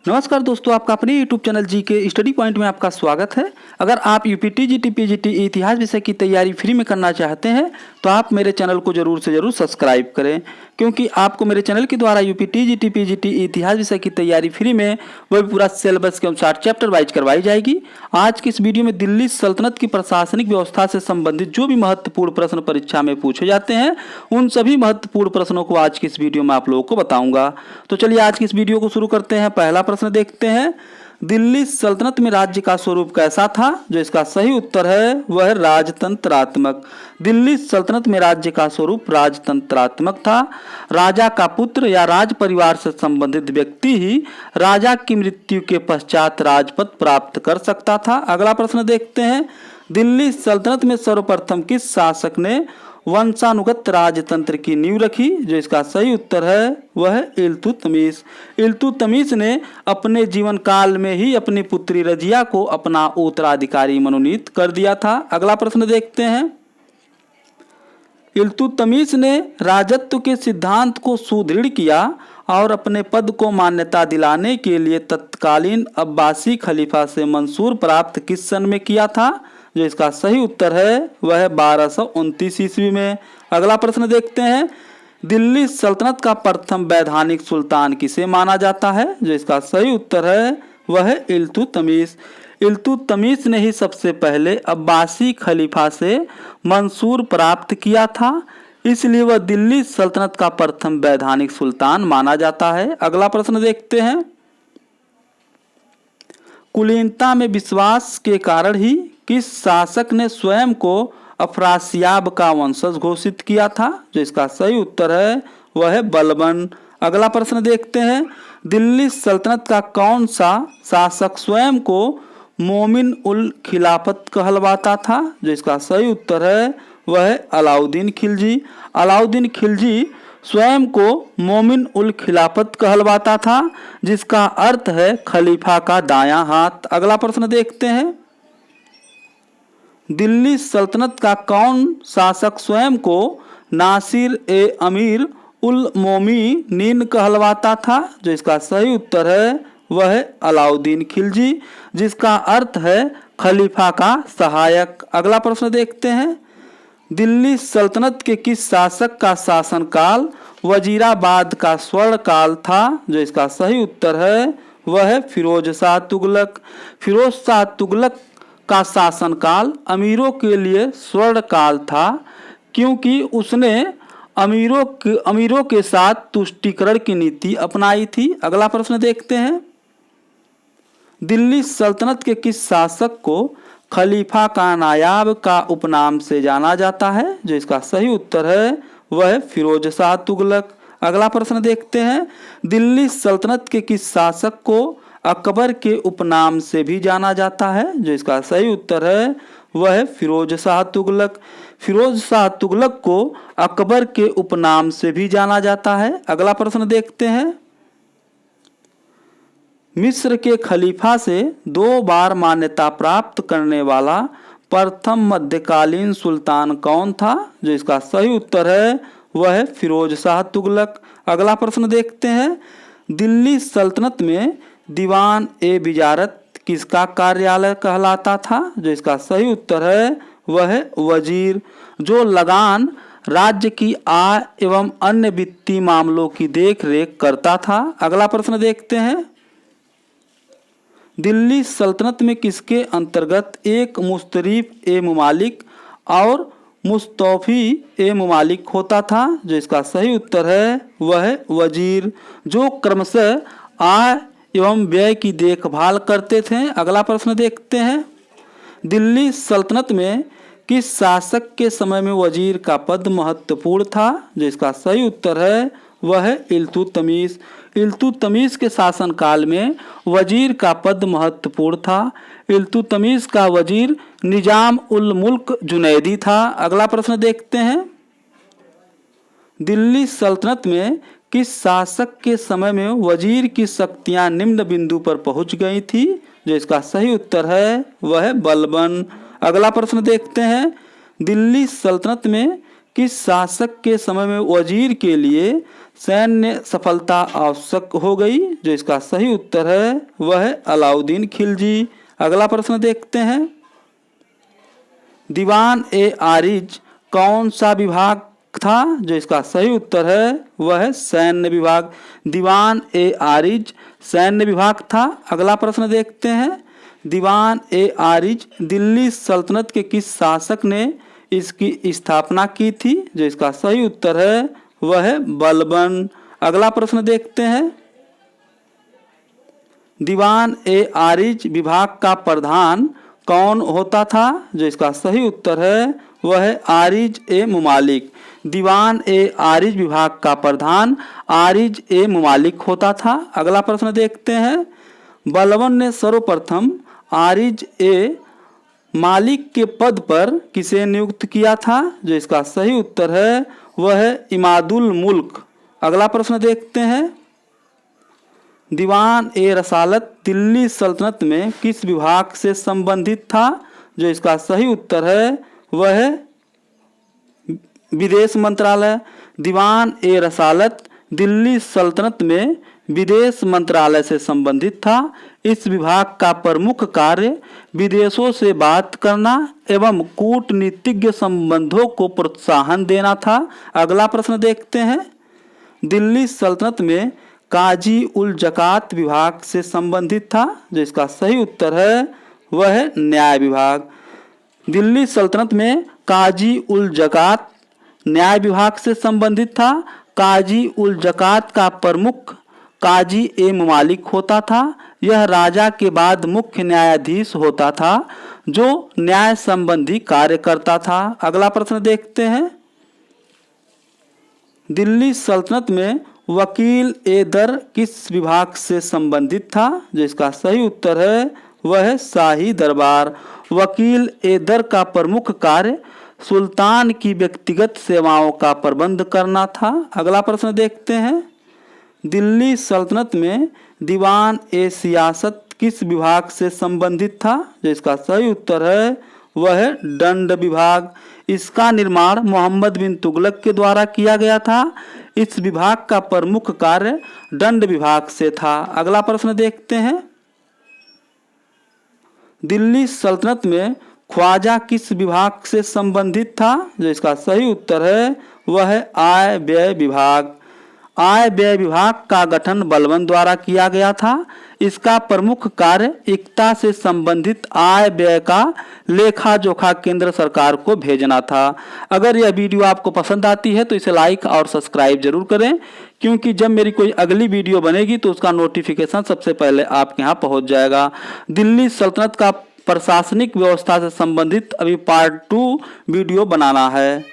नमस्कार दोस्तों, आपका अपने YouTube चैनल जी के स्टडी पॉइंट में आपका स्वागत है। अगर आप यूपीटीजीटी पीजीटी इतिहास विषय की तैयारी फ्री में करना चाहते हैं तो आप मेरे चैनल को जरूर से जरूर सब्सक्राइब करें, क्योंकि आपको मेरे चैनल के द्वारा यूपीटीजीटी पीजीटी इतिहास विषय की तैयारी फ्री में वह भी पूरा सिलेबस के अनुसार चैप्टर वाइज करवाई जाएगी। आज की इस वीडियो में दिल्ली सल्तनत की प्रशासनिक व्यवस्था से संबंधित जो भी महत्वपूर्ण प्रश्न परीक्षा में पूछे जाते हैं उन सभी महत्वपूर्ण प्रश्नों को आज की इस वीडियो में आप लोगों को बताऊंगा। तो चलिए आज की इस वीडियो को शुरू करते हैं। पहला प्रश्न देखते हैं, दिल्ली सल्तनत में राज्य का स्वरूप कैसा था? जो इसका सही उत्तर है वह है राजतंत्रात्मक। दिल्ली सल्तनत में राज्य का स्वरूप राजतंत्रात्मक था। राजा का पुत्र या राज परिवार से संबंधित व्यक्ति ही राजा की मृत्यु के पश्चात राजपद प्राप्त कर सकता था। अगला प्रश्न देखते हैं, दिल्ली सल्तनत में सर्वप्रथम किस शासक ने वंशानुगत राजतंत्र की नींव रखी? जो इसका सही उत्तर है वह है इल्तुतमिश। इल्तुतमिश ने अपने जीवन काल में ही अपनी पुत्री रजिया को अपना उत्तराधिकारी मनोनीत कर दिया था। अगला प्रश्न देखते हैं, इल्तुतमिश ने राजत्व के सिद्धांत को सुदृढ़ किया और अपने पद को मान्यता दिलाने के लिए तत्कालीन अब्बासी खलीफा से मंसूर प्राप्त किस सन में किया था? जो इसका सही उत्तर है वह है 1229 ईस्वी में। अगला प्रश्न देखते हैं, दिल्ली सल्तनत का प्रथम वैधानिक सुल्तान किसे माना जाता है? जो इसका सही उत्तर है वह है इल्तुतमिश। इल्तुतमिश ने ही सबसे पहले अब्बासी खलीफा से मंसूर प्राप्त किया था, इसलिए वह दिल्ली सल्तनत का प्रथम वैधानिक सुल्तान माना जाता है। अगला प्रश्न देखते हैं, कुलीनता में विश्वास के कारण ही किस शासक ने स्वयं को अफरासियाब का वंशज घोषित किया था? जो इसका सही उत्तर है वह है बलबन। अगला प्रश्न देखते हैं, दिल्ली सल्तनत का कौन सा शासक स्वयं को मोमिन उल खिलाफत कहलवाता था? जो इसका सही उत्तर है वह है अलाउद्दीन खिलजी। अलाउद्दीन खिलजी स्वयं को मोमिन उल खिलाफत कहलवाता था, जिसका अर्थ है खलीफा का दायां हाथ। अगला प्रश्न देखते हैं, दिल्ली सल्तनत का कौन शासक स्वयं को नासिर ए अमीर उल मोमिनीन कहलवाता था? जो इसका सही उत्तर है वह है अलाउद्दीन खिलजी, जिसका अर्थ है खलीफा का सहायक। अगला प्रश्न देखते हैं, दिल्ली सल्तनत के किस शासक का शासनकाल वजीराबाद का स्वर्ण काल था? जो इसका सही उत्तर है वह है फिरोज शाह तुगलक। फिरोज शाह तुगलक का शासनकाल अमीरों के लिए स्वर्ण काल था, क्योंकि उसने अमीरों के साथ तुष्टीकरण की नीति अपनाई थी। अगला प्रश्न देखते हैं, दिल्ली सल्तनत के किस शासक को खलीफा का नायाब का उपनाम से जाना जाता है? जो इसका सही उत्तर है वह है फिरोज शाह तुगलक। अगला प्रश्न देखते हैं, दिल्ली सल्तनत के किस शासक को अकबर के उपनाम से भी जाना जाता है? जो इसका सही उत्तर है वह है फिरोज शाह तुगलक। फिरोज शाह तुगलक को अकबर के उपनाम से भी जाना जाता है। अगला प्रश्न देखते हैं, मिस्र के खलीफा से 2 बार मान्यता प्राप्त करने वाला प्रथम मध्यकालीन सुल्तान कौन था? जो इसका सही उत्तर है वह है फिरोज शाह तुगलक। अगला प्रश्न देखते हैं, दिल्ली सल्तनत में दीवान ए विजारत किसका कार्यालय कहलाता था? जो इसका सही उत्तर है वह है वजीर, जो लगान राज्य की आय एवं अन्य वित्तीय मामलों की देखरेख करता था। अगला प्रश्न देखते हैं, दिल्ली सल्तनत में किसके अंतर्गत एक मुस्तरीफ ए मुमालिक और मुस्तौफी ए मुमालिक होता था? जो इसका सही उत्तर है वह है वजीर, जो क्रमशः आय एवं व्यय की देखभाल करते थे। अगला प्रश्न देखते हैं, दिल्ली सल्तनत में किस शासक के समय में वजीर का पद महत्वपूर्ण था? जो इसका सही उत्तर है वह है इल्तुतमिश। इल्तुतमिश के शासनकाल में वजीर का पद महत्वपूर्ण था। इल्तुतमिश का वजीर निजाम उल मुल्क जुनैदी था। अगला प्रश्न देखते हैं, दिल्ली सल्तनत में किस शासक के समय में वजीर की शक्तियां निम्न बिंदु पर पहुंच गई थी? जो इसका सही उत्तर है वह है बलबन। अगला प्रश्न देखते हैं, दिल्ली सल्तनत में किस शासक के समय में वजीर के लिए सैन्य सफलता आवश्यक हो गई? जो इसका सही उत्तर है वह है अलाउद्दीन खिलजी। अगला प्रश्न देखते हैं। दीवान ए आरिज कौन सा विभाग था? जो इसका सही उत्तर है वह है सैन्य विभाग। दीवान ए आरिज सैन्य विभाग था। अगला प्रश्न देखते हैं। दीवान ए आरिज दिल्ली सल्तनत के किस शासक ने इसकी स्थापना की थी? जो इसका सही उत्तर है वह है बलबन। अगला प्रश्न देखते हैं। दीवान ए आरिज विभाग का प्रधान कौन होता था? जो इसका सही उत्तर है वह है आरिज ए मुमालिक। दीवान ए आरिज विभाग का प्रधान आरिज ए मुमालिक होता था। अगला प्रश्न देखते हैं। बलबन ने सर्वप्रथम आरिज ए मालिक के पद पर किसे नियुक्त किया था? जो इसका सही उत्तर है वह है इमादुल मुल्क। अगला प्रश्न देखते हैं। दीवान ए रसालत दिल्ली सल्तनत में किस विभाग से संबंधित था? जो इसका सही उत्तर है वह है विदेश मंत्रालय। दीवान ए रसालत दिल्ली सल्तनत में विदेश मंत्रालय से संबंधित था। इस विभाग का प्रमुख कार्य विदेशों से बात करना एवं कूटनीतिज्ञ संबंधों को प्रोत्साहन देना था। अगला प्रश्न देखते हैं। दिल्ली सल्तनत में काजी उल जकात विभाग से संबंधित था। जो इसका सही उत्तर है वह है न्याय विभाग। दिल्ली सल्तनत में काजी उल जकात न्याय विभाग से संबंधित था। काजी उल जकात का प्रमुख काजी ए मुमालिक होता था। यह राजा के बाद मुख्य न्यायाधीश होता था जो न्याय संबंधी कार्य करता था। अगला प्रश्न देखते हैं। दिल्ली सल्तनत में वकील ए दर किस विभाग से संबंधित था? जो इसका सही उत्तर है वह है शाही दरबार। वकील ए दर का प्रमुख कार्य सुल्तान की व्यक्तिगत सेवाओं का प्रबंध करना था। अगला प्रश्न देखते हैं। दिल्ली सल्तनत में दीवान ए सियासत किस विभाग से संबंधित था? जो इसका सही उत्तर है वह है दंड विभाग। इसका निर्माण मोहम्मद बिन तुगलक के द्वारा किया गया था। इस विभाग का प्रमुख कार्य दंड विभाग से था। अगला प्रश्न देखते हैं। दिल्ली सल्तनत में ख्वाजा किस विभाग से संबंधित था? जो इसका सही उत्तर है वह है आय व्यय विभाग। आय व्यय विभाग का गठन बलबन द्वारा किया गया था। इसका प्रमुख कार्य एकता से संबंधित आय व्यय का लेखा जोखा केंद्र सरकार को भेजना था। अगर यह वीडियो आपको पसंद आती है तो इसे लाइक और सब्सक्राइब जरूर करें, क्योंकि जब मेरी कोई अगली वीडियो बनेगी तो उसका नोटिफिकेशन सबसे पहले आपके यहाँ पहुँच जाएगा। दिल्ली सल्तनत का प्रशासनिक व्यवस्था से संबंधित अभी पार्ट 2 वीडियो बनाना है।